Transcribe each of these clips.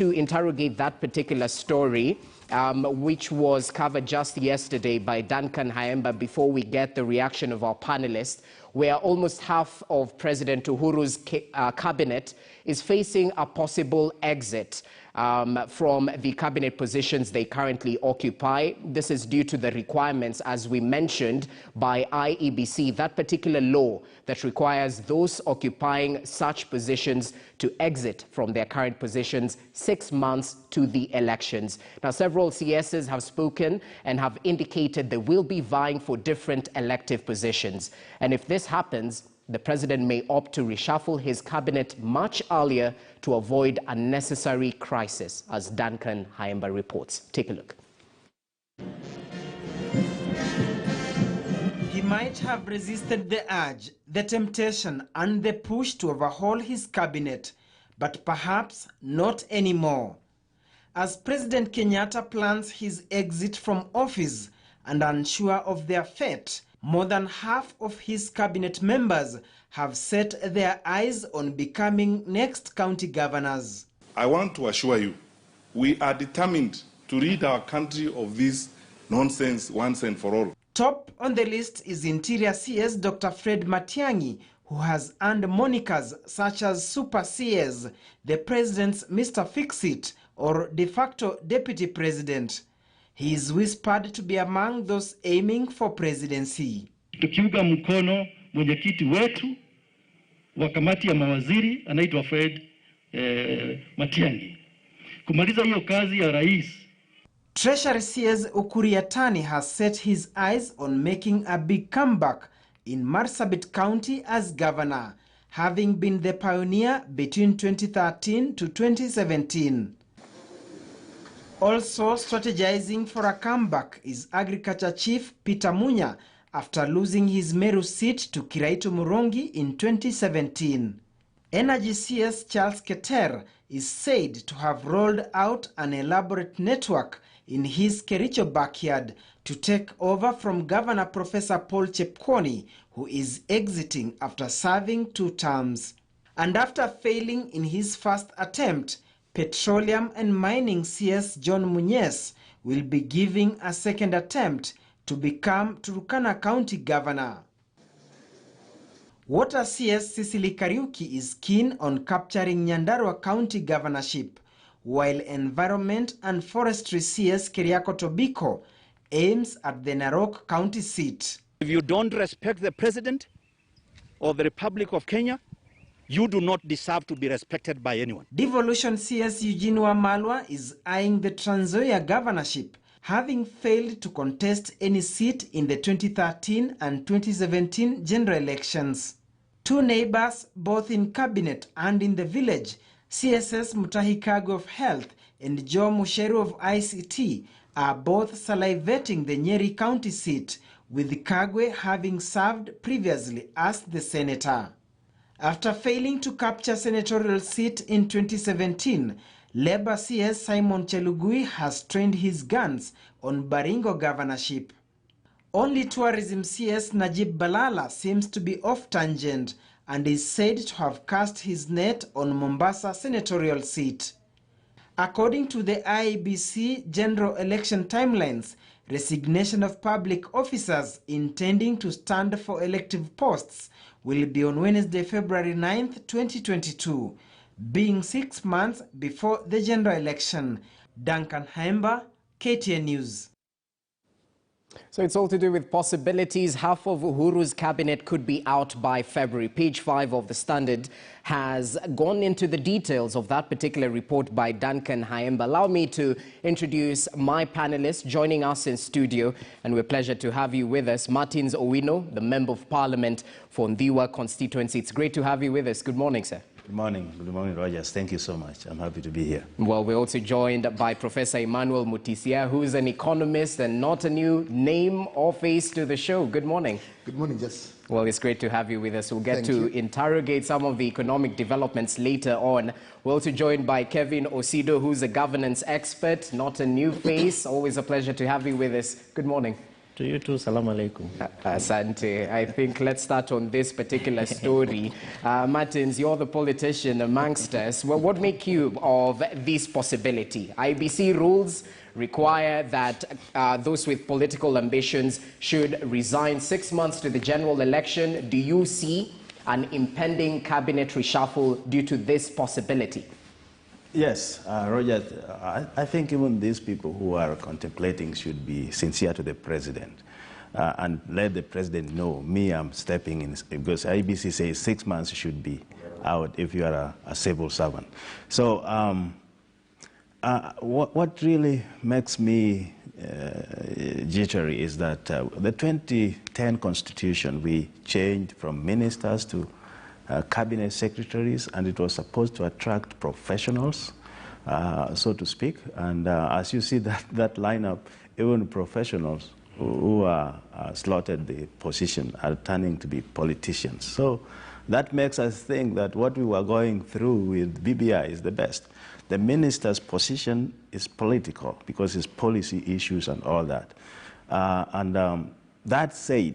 to interrogate that particular story, which was covered just yesterday by Duncan Haemba, before we get the reaction of our panelists, where almost half of President Uhuru's cabinet is facing a possible exit from the cabinet positions they currently occupy. This is due to the requirements, as we mentioned, by IEBC, that particular law that requires those occupying such positions to exit from their current positions 6 months to the elections. Now, several CSs have spoken and have indicated they will be vying for different elective positions. And if this happens, the president may opt to reshuffle his cabinet much earlier to avoid unnecessary crisis, as Duncan Haemba reports. Take a look. He might have resisted the urge, the temptation, and the push to overhaul his cabinet, but perhaps not anymore. As President Kenyatta plans his exit from office and unsure of their fate, more than half of his cabinet members have set their eyes on becoming next county governors. I want to assure you, we are determined to rid our country of this nonsense once and for all. Top on the list is Interior CS Dr. Fred Matiang'i, who has earned monikers such as Super CS, the President's Mr. Fix-It, or de facto Deputy President. He is whispered to be among those aiming for presidency. Tukiunga mkono mwenyekiti wetu wa kamati ya mawaziri anaitwa Fred Matiang'i. Kumaliza hiyo kazi ya rais. Treasury CS Ukuriatani has set his eyes on making a big comeback in Marsabit County as governor, having been the pioneer between 2013 to 2017. Also strategizing for a comeback is Agriculture Chief Peter Munya after losing his Meru seat to Kiraitu Murongi in 2017. Energy CS Charles Keter is said to have rolled out an elaborate network in his Kericho backyard to take over from Governor Professor Paul Chepkwony, who is exiting after serving 2 terms. And after failing in his first attempt, Petroleum and Mining CS John Munyes will be giving a second attempt to become Turkana County Governor. Water CS Cecily Kariuki is keen on capturing Nyandarua County Governorship, while Environment and Forestry CS Keriako Tobiko aims at the Narok County seat. If you don't respect the President of the Republic of Kenya, you do not deserve to be respected by anyone. Devolution CS Eugene Wamalwa is eyeing the Trans Nzoia governorship, having failed to contest any seat in the 2013 and 2017 general elections. 2 neighbors, both in cabinet and in the village, CSS Mutahi Kagwe of Health and Joe Musheru of ICT, are both salivating the Nyeri County seat, with Kagwe having served previously as the senator. After failing to capture senatorial seat in 2017, Labour CS Simon Chelugui has trained his guns on Baringo governorship. Only Tourism CS Najib Balala seems to be off tangent and is said to have cast his net on Mombasa senatorial seat. According to the IEBC general election timelines, resignation of public officers intending to stand for elective posts will be on Wednesday, February 9th, 2022, being 6 months before the general election. Duncan Haemba, KTN News. So it's all to do with possibilities. Half of Uhuru's cabinet could be out by February. Page 5 of the Standard has gone into the details of that particular report by Duncan Haemba. Allow me to introduce my panelists joining us in studio, and we're pleased to have you with us. Martins Owino, the Member of Parliament for Ndiwa constituency. It's great to have you with us. Good morning, sir. Good morning, Rogers. Thank you so much. I'm happy to be here. Well, we're also joined by Professor Emmanuel Mutisia, who's an economist and not a new name or face to the show. Good morning. Good morning, Jess. Well, it's great to have you with us. We'll get to interrogate some of the economic developments later on. We're also joined by Kevin Osido, who's a governance expert, not a new face. Always a pleasure to have you with us. Good morning. To you too, salam alaikum. Asante. I think let's start on this particular story. Martins, you're the politician amongst us. Well, what make you of this possibility? IBC rules require that those with political ambitions should resign 6 months to the general election. Do you see an impending cabinet reshuffle due to this possibility? Yes, Roger, I think even these people who are contemplating should be sincere to the president and let the president know, me, I'm stepping in, because IBC says 6 months should be out if you are a civil servant. So what really makes me jittery is that the 2010 Constitution, we changed from ministers to cabinet secretaries, and it was supposed to attract professionals, so to speak. And as you see that lineup, even professionals who are slotted the position are turning to be politicians. So that makes us think that what we were going through with BBI is the best. The minister's position is political because it's policy issues and all that. That said,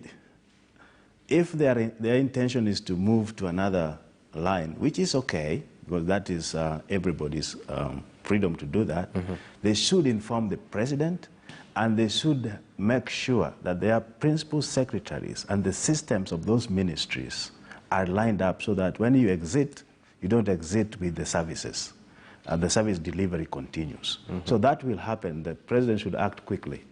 if their intention is to move to another line, which is okay, because that is everybody's freedom to do that, they should inform the president, and they should make sure that their principal secretaries and the systems of those ministries are lined up so that when you exit, you don't exit with the services, and the service delivery continues. So that will happen. The president should act quickly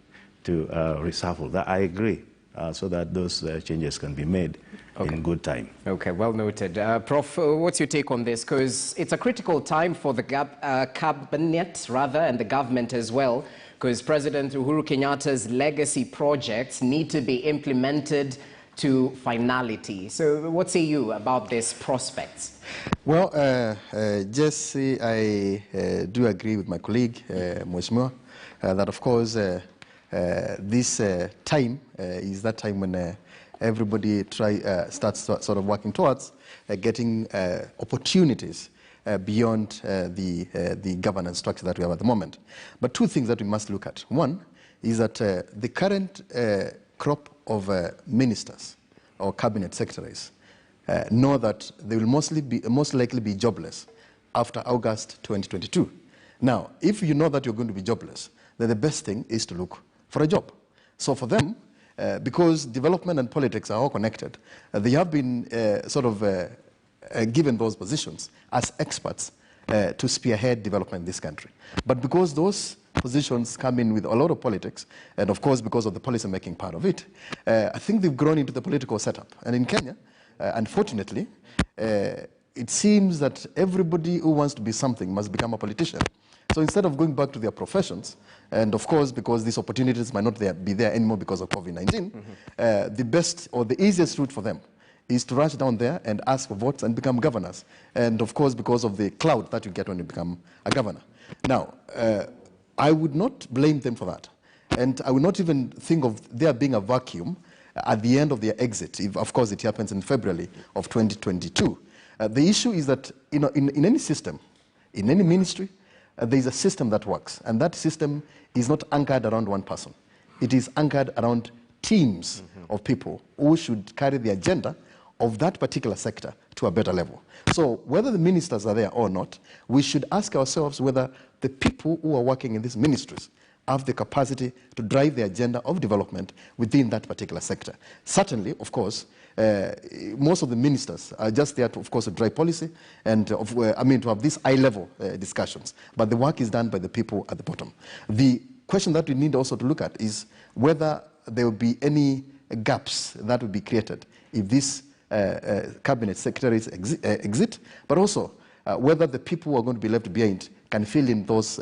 to reshuffle. That I agree. So that those changes can be made in good time. Okay, well noted. Prof, what's your take on this? Because it's a critical time for the cabinet, rather, and the government as well, because President Uhuru Kenyatta's legacy projects need to be implemented to finality. So what say you about these prospects? Well, Jesse, I do agree with my colleague, Mheshimiwa, that of course this time is that time when everybody starts sort of working towards getting opportunities beyond the governance structure that we have at the moment. But two things that we must look at. One is that the current crop of ministers or cabinet secretaries know that they will most likely be jobless after August 2022. Now, if you know that you're going to be jobless, then the best thing is to look for a job. So for them, because development and politics are all connected, they have been given those positions as experts to spearhead development in this country. But because those positions come in with a lot of politics, and of course because of the policy-making part of it, I think they've grown into the political setup. And in Kenya, unfortunately, it seems that everybody who wants to be something must become a politician. So instead of going back to their professions, and of course, because these opportunities might not be there anymore because of COVID-19, the best or the easiest route for them is to rush down there and ask for votes and become governors. And of course, because of the clout that you get when you become a governor. Now, I would not blame them for that. And I would not even think of there being a vacuum at the end of their exit, if of course it happens in February of 2022. The issue is that in any system, in any ministry, there is a system that works, and that system is not anchored around one person. It is anchored around teams of people who should carry the agenda of that particular sector to a better level. So whether the ministers are there or not, we should ask ourselves whether the people who are working in these ministries have the capacity to drive the agenda of development within that particular sector. Certainly, of course, most of the ministers are just there to, of course, to drive policy and, to have these high-level discussions. But the work is done by the people at the bottom. The question that we need also to look at is whether there will be any gaps that will be created if these cabinet secretaries exit, but also whether the people who are going to be left behind can fill in those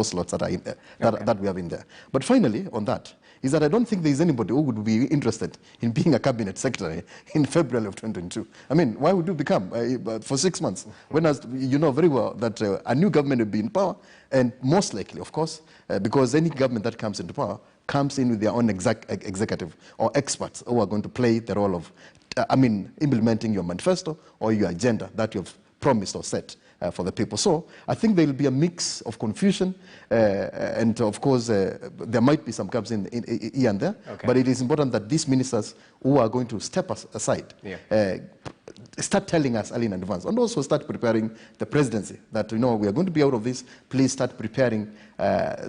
slots that are in there, that we have in there. But finally, on that, is that I don't think there is anybody who would be interested in being a cabinet secretary in February of 2022. I mean, why would you become for 6 months? When you know very well that a new government will be in power, and most likely, of course, because any government that comes into power comes in with their own executive or experts who are going to play the role of, implementing your manifesto or your agenda that you've promised or set for the people. So I think there will be a mix of confusion, and of course there might be some gaps in here and there, but it is important that these ministers who are going to step aside start telling us early in advance, and also start preparing the presidency that, we are going to be out of this. Please start preparing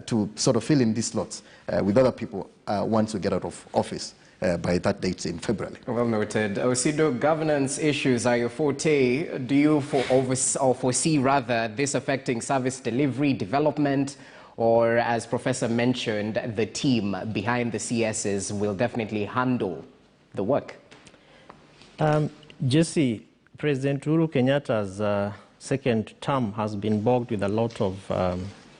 to sort of fill in these slots with other people once we get out of office by that date in February. Well noted. Osido, governance issues are your forte. Do you foresee rather this affecting service delivery, development, or, as Professor mentioned, the team behind the CSs will definitely handle the work? Jesse, President Uhuru Kenyatta's second term has been bogged with a lot of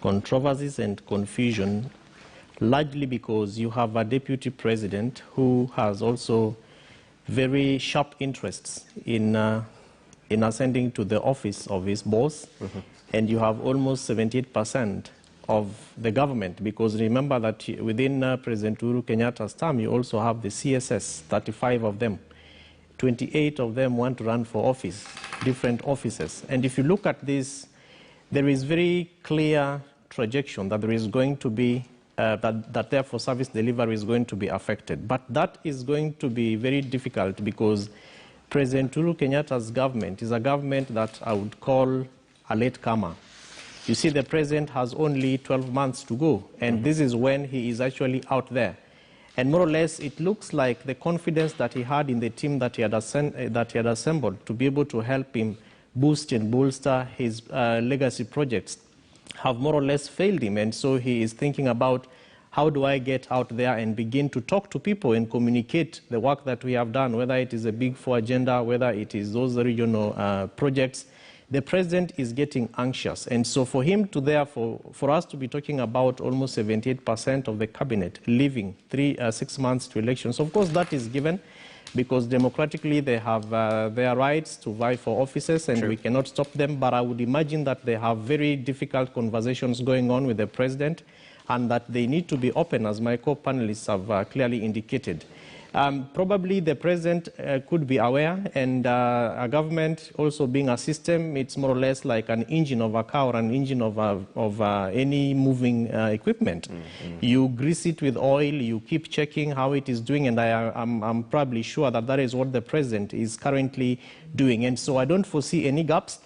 controversies and confusion, largely because you have a deputy president who has also very sharp interests in ascending to the office of his boss, and you have almost 78% of the government, because remember that within President Uhuru Kenyatta's term, you also have the CSS, 35 of them. 28 of them want to run for office, different offices. And if you look at this, there is very clear trajectory that there is going to be, that therefore service delivery is going to be affected. But that is going to be very difficult because President Uhuru Kenyatta's government is a government that I would call a latecomer. You see, the president has only 12 months to go, and this is when he is actually out there. And more or less, it looks like the confidence that he had in the team that he had assembled to be able to help him boost and bolster his legacy projects have more or less failed him. And so he is thinking about, how do I get out there and begin to talk to people and communicate the work that we have done, whether it is a Big Four agenda, whether it is those regional projects. The president is getting anxious. And so for him to therefore, for us to be talking about almost 78% of the cabinet leaving 6 months to elections, of course that is given because democratically they have their rights to vie for offices, and we cannot stop them. But I would imagine that they have very difficult conversations going on with the president, and that they need to be open, as my co-panelists have clearly indicated. Probably the president could be aware, and a government also being a system, it's more or less like an engine of a car or an engine of any moving equipment. You grease it with oil, you keep checking how it is doing, and I'm probably sure that that is what the president is currently doing. And so I don't foresee any gaps,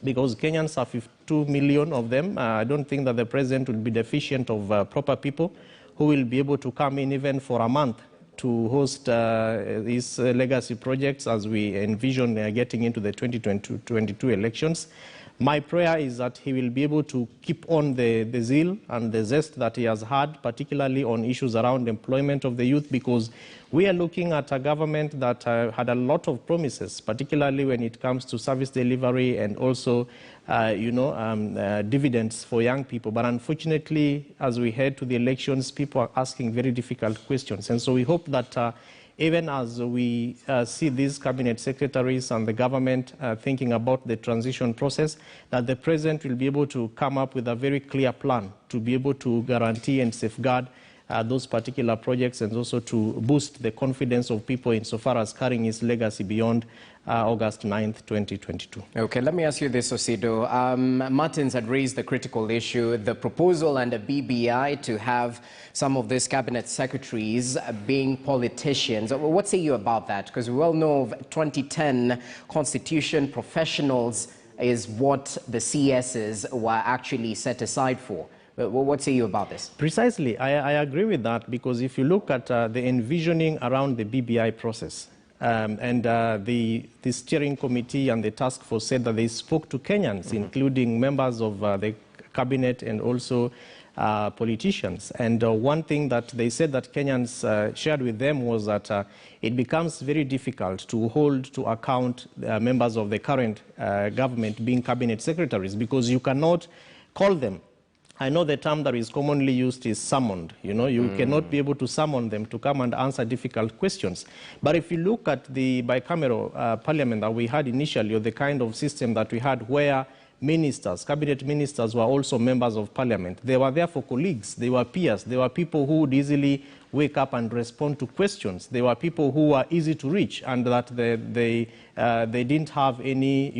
because Kenyans are 52 million of them. I don't think that the president will be deficient of proper people who will be able to come in even for a month to host these legacy projects as we envision getting into the 2022 elections. My prayer is that he will be able to keep on the zeal and the zest that he has had, particularly on issues around employment of the youth, because we are looking at a government that had a lot of promises, particularly when it comes to service delivery and also dividends for young people. But unfortunately, as we head to the elections, people are asking very difficult questions. And so we hope that even as we see these cabinet secretaries and the government thinking about the transition process, that the president will be able to come up with a very clear plan to be able to guarantee and safeguard those particular projects, and also to boost the confidence of people insofar as carrying his legacy beyond August 9th, 2022. Okay, let me ask you this, Osido. Martins had raised the critical issue, the proposal under BBI to have some of these cabinet secretaries being politicians. What say you about that? Because we all know 2010 Constitution professionals is what the CSs were actually set aside for. What say you about this? Precisely, I agree with that, because if you look at the envisioning around the BBI process, and the steering committee and the task force said that they spoke to Kenyans, including members of the cabinet and also politicians. And one thing that they said that Kenyans shared with them was that it becomes very difficult to hold to account members of the current government being cabinet secretaries, because you cannot call them. I know the term that is commonly used is summoned. You cannot be able to summon them to come and answer difficult questions. But if you look at the bicameral parliament that we had initially, or the kind of system that we had where ministers, cabinet ministers, were also members of parliament. They were therefore colleagues, they were peers, they were people who would easily wake up and respond to questions. They were people who were easy to reach, and that they didn't have any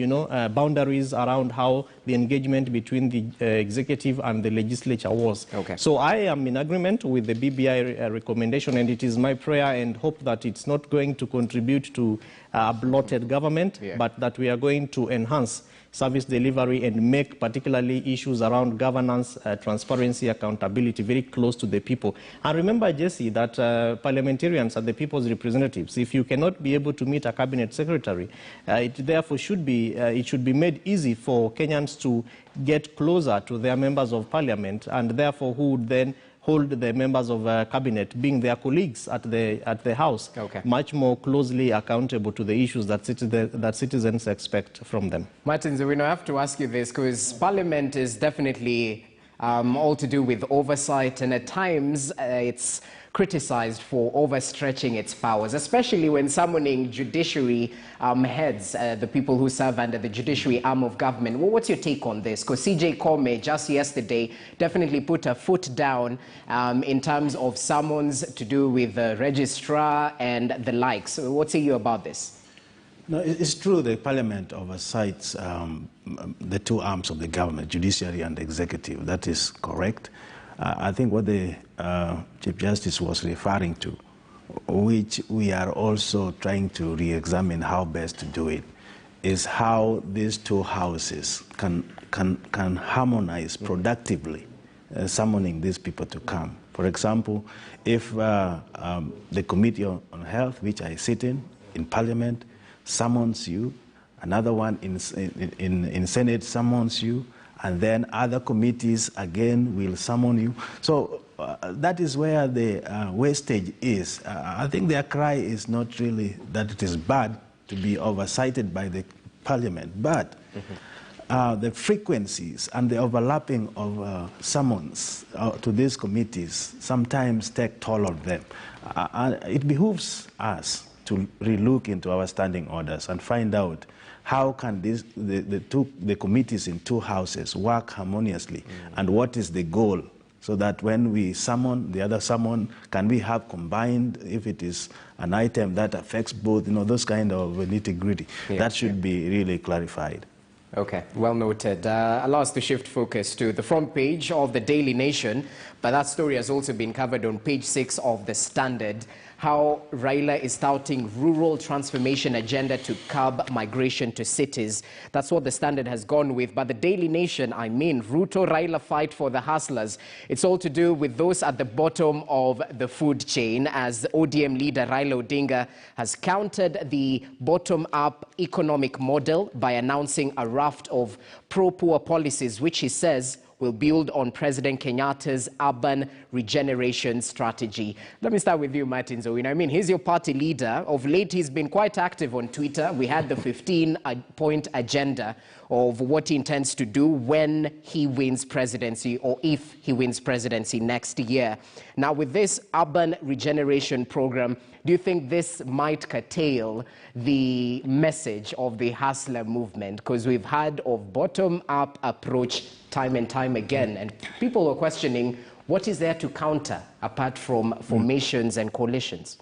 boundaries around how the engagement between the executive and the legislature was. Okay. So I am in agreement with the BBI recommendation, and it is my prayer and hope that it's not going to contribute to a bloated government, but that we are going to enhance service delivery and make particularly issues around governance, transparency, accountability very close to the people. And remember, Jesse, that parliamentarians are the people's representatives. If you cannot be able to meet a cabinet secretary, it therefore should be made easy for Kenyans to get closer to their members of parliament, and therefore who would then hold the members of cabinet, being their colleagues at the House, much more closely accountable to the issues that citizens expect from them. Martin Zawino, I have to ask you this, because Parliament is definitely all to do with oversight, and at times it's criticized for overstretching its powers, especially when summoning judiciary heads, the people who serve under the judiciary arm of government. Well, what's your take on this? Because CJ Kome just yesterday definitely put a foot down in terms of summons to do with the registrar and the like. So what say you about this? No, it's true the parliament oversights the two arms of the government, judiciary and executive. That is correct. I think what the Chief Justice was referring to, which we are also trying to re-examine how best to do it, is how these two houses can harmonize productively, summoning these people to come. For example, if the Committee on Health, which I sit in Parliament, summons you, another one in Senate summons you, and then other committees again will summon you. So that is where the wastage is. I think their cry is not really that it is bad to be oversighted by the parliament, but the frequencies and the overlapping of summons to these committees sometimes take toll of them. It behooves us to relook into our standing orders and find out how can the committees in two houses work harmoniously, and what is the goal, so that when we summon, the other summon, can we have combined, if it is an item that affects both, those kind of nitty-gritty. That should be really clarified. Okay, well noted. Allow us to shift focus to the front page of the Daily Nation, but that story has also been covered on page 6 of the Standard. How Raila is touting rural transformation agenda to curb migration to cities. That's what the Standard has gone with. But the Daily Nation, Ruto Raila fight for the hustlers. It's all to do with those at the bottom of the food chain, as ODM leader Raila Odinga has countered the bottom-up economic model by announcing a raft of pro-poor policies, which he says will build on President Kenyatta's urban regeneration strategy. Let me start with you, Martin Zawino. He's your party leader. Of late, he's been quite active on Twitter. We had the 15-point agenda of what he intends to do when he wins presidency, or if he wins presidency next year. Now, with this urban regeneration program, do you think this might curtail the message of the hustler movement? Because we've had a bottom-up approach time and time again, and people are questioning what is there to counter apart from formations and coalitions.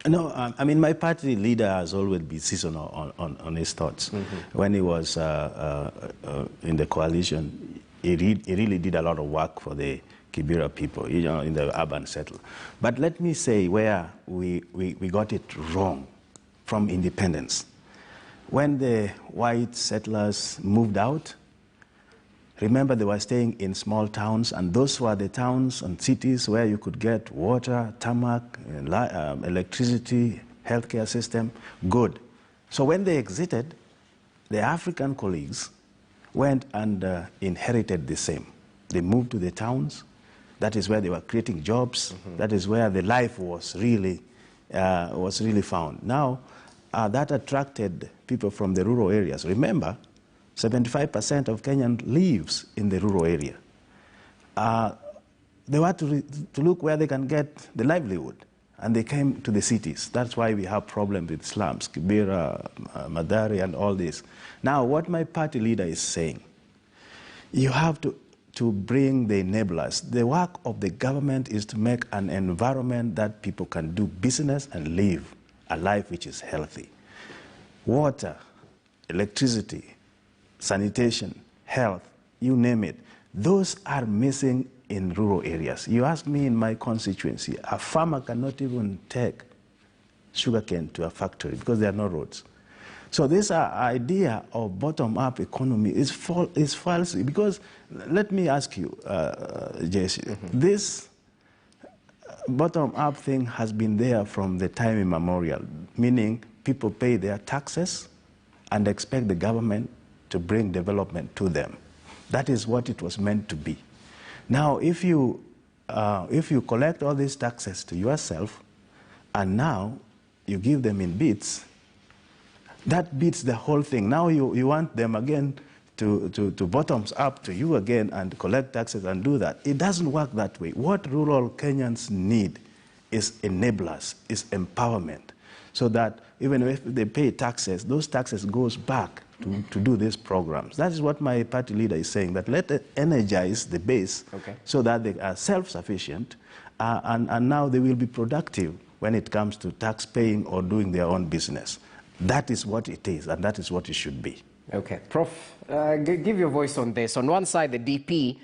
No, my party leader has always been seasonal on his thoughts. When he was in the coalition, he really did a lot of work for the Kibera people, in the urban settle. But let me say where we got it wrong from independence. When the white settlers moved out, remember, they were staying in small towns, and those were the towns and cities where you could get water, tarmac, electricity, healthcare system, good. So when they exited, the African colleagues went and inherited the same. They moved to the towns. That is where they were creating jobs. That is where the life was really found. Now, that attracted people from the rural areas. Remember, 75% of Kenyan lives in the rural area. They were to look where they can get the livelihood, and they came to the cities. That's why we have problems with slums, Kibera, Madari, and all this. Now, what my party leader is saying You have to bring the enablers. The work of the government is to make an environment that people can do business and live a life which is healthy. Water, electricity, sanitation, health, you name it. Those are missing in rural areas. You ask me in my constituency, a farmer cannot even take sugarcane to a factory because there are no roads. So this idea of bottom-up economy is false, because let me ask you, JC, this bottom-up thing has been there from the time immemorial, meaning people pay their taxes and expect the government to bring development to them. That is what it was meant to be. Now, if you collect all these taxes to yourself and now you give them in bits, that beats the whole thing. Now you want them again to bottoms up to you again and collect taxes and do that. It doesn't work that way. What rural Kenyans need is enablers, is empowerment, so that even if they pay taxes, those taxes goes back to do these programs. That is what my party leader is saying, that let it energize the base so that they are self-sufficient and now they will be productive when it comes to tax paying or doing their own business. That is what it is, and that is what it should be. Okay. Prof, give your voice on this. On one side, the DP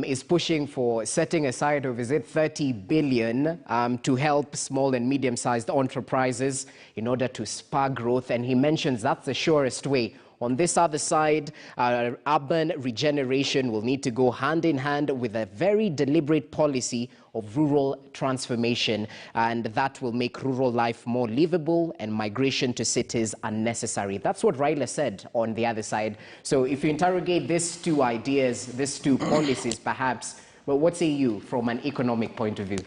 is pushing for setting aside, or is it 30 billion to help small and medium-sized enterprises in order to spur growth, and he mentions that's the surest way. On this other side, urban regeneration will need to go hand in hand with a very deliberate policy of rural transformation, and that will make rural life more livable and migration to cities unnecessary. That's what Raila said on the other side. So if you interrogate these two ideas, these two policies perhaps, well, what say you from an economic point of view?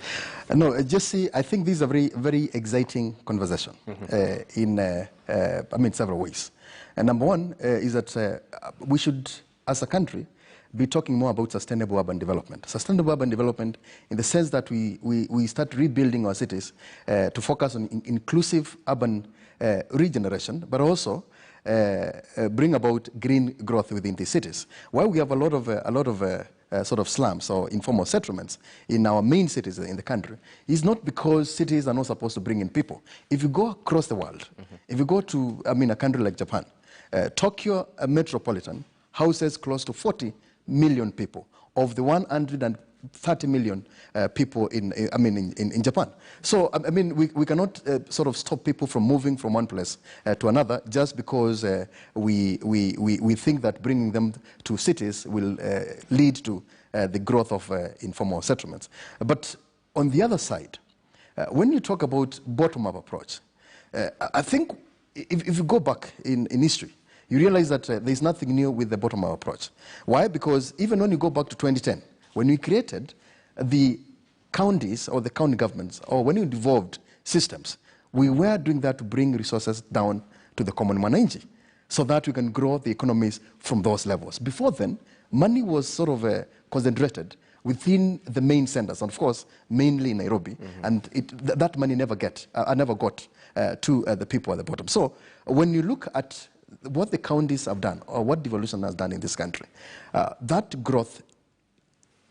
No, Jesse, I think this is a very, very exciting conversation in several ways. And number one is that we should, as a country, be talking more about sustainable urban development. Sustainable urban development in the sense that we start rebuilding our cities to focus on inclusive urban regeneration, but also bring about green growth within these cities. While we have a lot of sort of slums or informal settlements in our main cities in the country, is not because cities are not supposed to bring in people. If you go across the world, if you go to, a country like Japan, Tokyo metropolitan houses close to 40 million people of the 130 million people in Japan. So, we cannot sort of stop people from moving from one place to another just because we think that bringing them to cities will lead to the growth of informal settlements. But on the other side, when you talk about bottom-up approach, I think if you go back in history, you realize that there's nothing new with the bottom-up approach. Why? Because even when you go back to 2010, when we created the counties or the county governments, or when we devolved systems, we were doing that to bring resources down to the common mwananchi so that we can grow the economies from those levels. Before then, money was sort of concentrated within the main centers, and of course, mainly in Nairobi, and that money never got to the people at the bottom. So when you look at what the counties have done, or what devolution has done in this country, that growth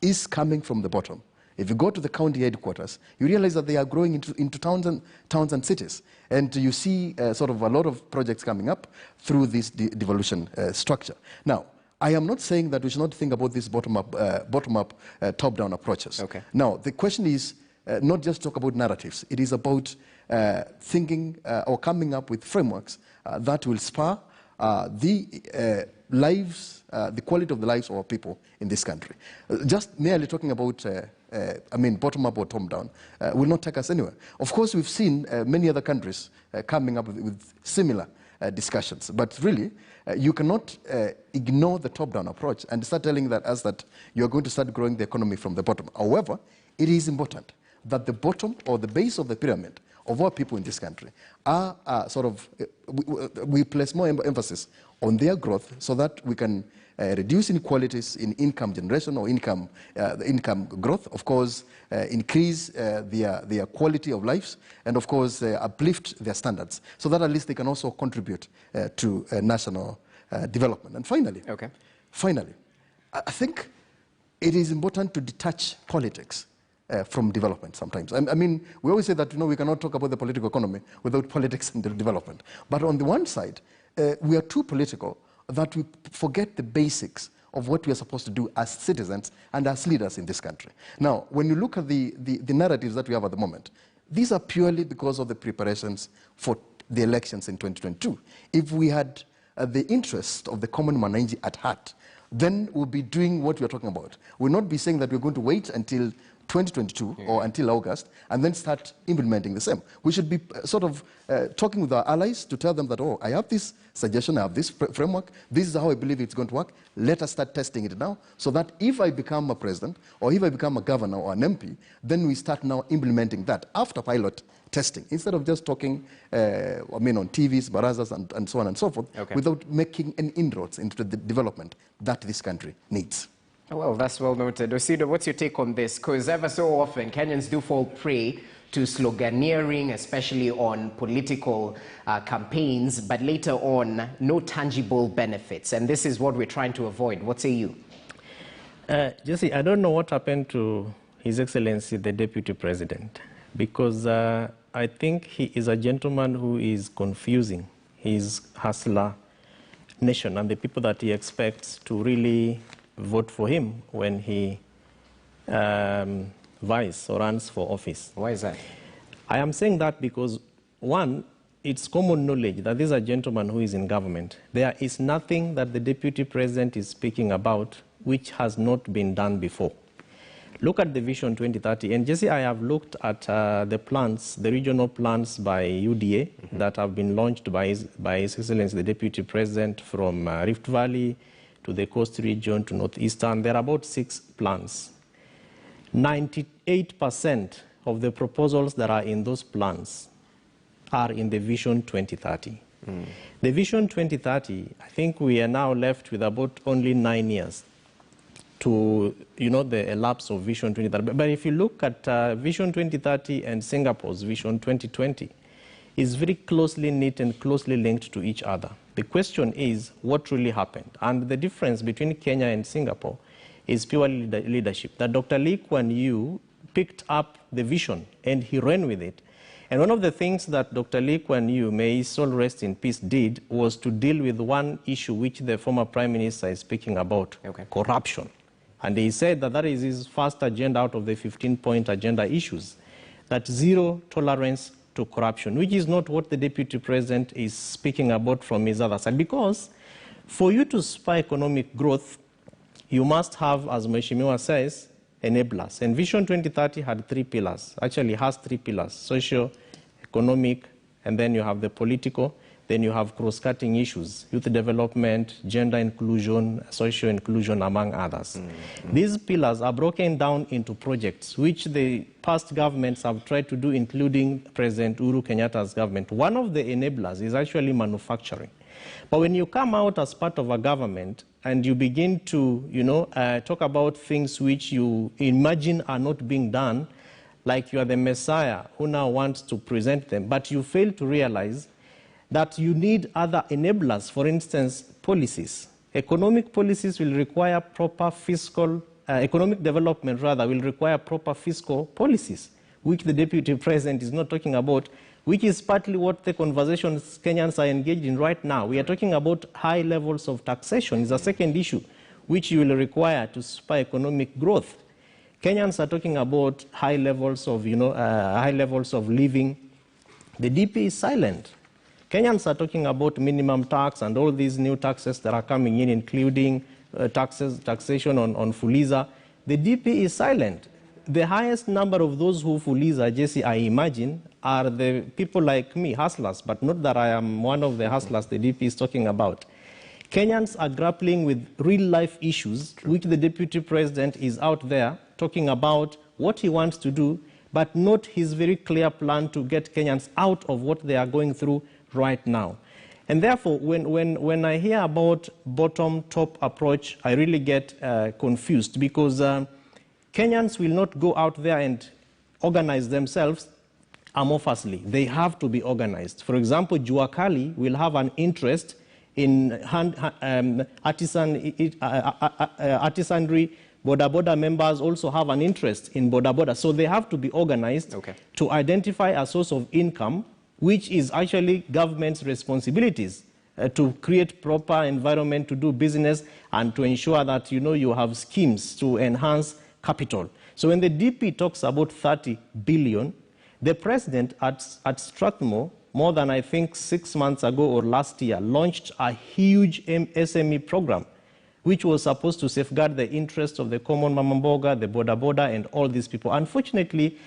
is coming from the bottom. If you go to the county headquarters, you realize that they are growing into towns and cities. And you see sort of a lot of projects coming up through this devolution structure. Now, I am not saying that we should not think about these bottom-up, top-down approaches. Okay. Now, the question is not just talk about narratives. It is about thinking or coming up with frameworks that will spur the lives, the quality of the lives of our people in this country. Just merely talking about, bottom-up or top-down will not take us anywhere. Of course, we've seen many other countries coming up with similar discussions, but really, you cannot ignore the top-down approach and start telling us that you're going to start growing the economy from the bottom. However, it is important that the bottom or the base of the pyramid of our people in this country are we place more emphasis on their growth so that we can reduce inequalities in income generation or income growth, of course, increase their quality of lives, and of course uplift their standards so that at least they can also contribute to national development. And finally, I think it is important to detach politics from development sometimes. I mean, we always say that, we cannot talk about the political economy without politics and development. But on the one side, we are too political that we forget the basics of what we are supposed to do as citizens and as leaders in this country. Now, when you look at the narratives that we have at the moment, these are purely because of the preparations for the elections in 2022. If we had the interest of the common Mwananchi at heart, then we'll be doing what we're talking about. We'll not be saying that we're going to wait until 2022 or until August and then start implementing the same. We should be talking with our allies to tell them that, I have this suggestion, I have this framework, this is how I believe it's going to work. Let us start testing it now so that if I become a president or if I become a governor or an MP, then we start now implementing that after pilot testing, instead of just talking on TVs, barazas, and so on and so forth, without making any inroads into the development that this country needs. Well, that's well noted. Osido, what's your take on this? Because ever so often, Kenyans do fall prey to sloganeering, especially on political campaigns, but later on, no tangible benefits. And this is what we're trying to avoid. What say you? Jesse, I don't know what happened to His Excellency, the Deputy President, because I think he is a gentleman who is confusing his hustler nation and the people that he expects to really vote for him when he vies or runs for office. Why is that? I am saying that because, one, it's common knowledge that this is a gentleman who is in government. There is nothing that the Deputy President is speaking about which has not been done before. Look at the Vision 2030. And Jesse, I have looked at the plans, the regional plans by UDA that have been launched by His Excellency, the Deputy President, from Rift Valley to the Coast Region to Northeastern. There are about 6 plans. 98% of the proposals that are in those plans are in the Vision 2030. The Vision 2030, I think we are now left with about only 9 years to, the elapse of Vision 2030. But if you look at Vision 2030 and Singapore's Vision 2020, it's very closely knit and closely linked to each other. The question is, what really happened? And the difference between Kenya and Singapore is purely leadership. That Dr. Lee Kuan Yew picked up the vision and he ran with it. And one of the things that Dr. Lee Kuan Yew, may his soul rest in peace, did was to deal with one issue which the former Prime Minister is speaking about, corruption. And he said that that is his first agenda out of the 15-point agenda issues, that zero tolerance to corruption, which is not what the Deputy President is speaking about from his other side. Because for you to spur economic growth, you must have, as Mheshimiwa says, enablers. And Vision 2030 had 3 pillars, actually has 3 pillars: social, economic, and then you have the political, then you have cross-cutting issues, youth development, gender inclusion, social inclusion, among others. These pillars are broken down into projects, which the past governments have tried to do, including President Uhuru Kenyatta's government. One of the enablers is actually manufacturing. But when you come out as part of a government and you begin to, talk about things which you imagine are not being done, like you are the Messiah who now wants to present them, but you fail to realize that you need other enablers. For instance, policies. Economic policies will require proper fiscal, economic development rather, will require proper fiscal policies, which the Deputy President is not talking about, which is partly what the conversations Kenyans are engaged in right now. We are talking about high levels of taxation. It's a second issue, which you will require to spur economic growth. Kenyans are talking about high levels of, high levels of living. The DP is silent. Kenyans are talking about minimum tax and all these new taxes that are coming in, including taxation on Fuliza. The DP is silent. The highest number of those who Fuliza, Jesse, I imagine, are the people like me, hustlers, but not that I am one of the hustlers the DP is talking about. Kenyans are grappling with real-life issues, which the Deputy President is out there talking about what he wants to do, but not his very clear plan to get Kenyans out of what they are going through right now. And therefore, when I hear about bottom-top approach, I really get confused, because Kenyans will not go out there and organize themselves amorphously. They have to be organized. For example, Juakali will have an interest artisanry. Boda members also have an interest in boda. So they have to be organized to identify a source of income, which is actually government's responsibilities to create proper environment to do business and to ensure that you have schemes to enhance capital. So when the DP talks about 30 billion, the president at Strathmore, more than I think 6 months ago or last year, launched a huge SME program, which was supposed to safeguard the interests of the common mamamboga, the boda, and all these people. Unfortunately,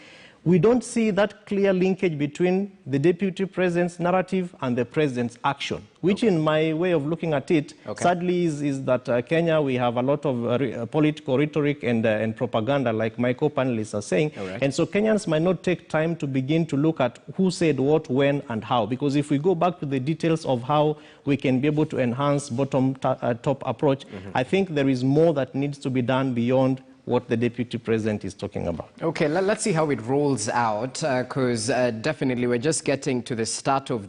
we don't see that clear linkage between the deputy president's narrative and the president's action, which in my way of looking at it, sadly, is that Kenya, we have a lot of political rhetoric and propaganda, like my co-panelists are saying. And so Kenyans might not take time to begin to look at who said what, when, and how. Because if we go back to the details of how we can be able to enhance bottom-top approach, I think there is more that needs to be done beyond what the deputy president is talking about. Okay, let's see how it rolls out, because definitely we're just getting to the start of this.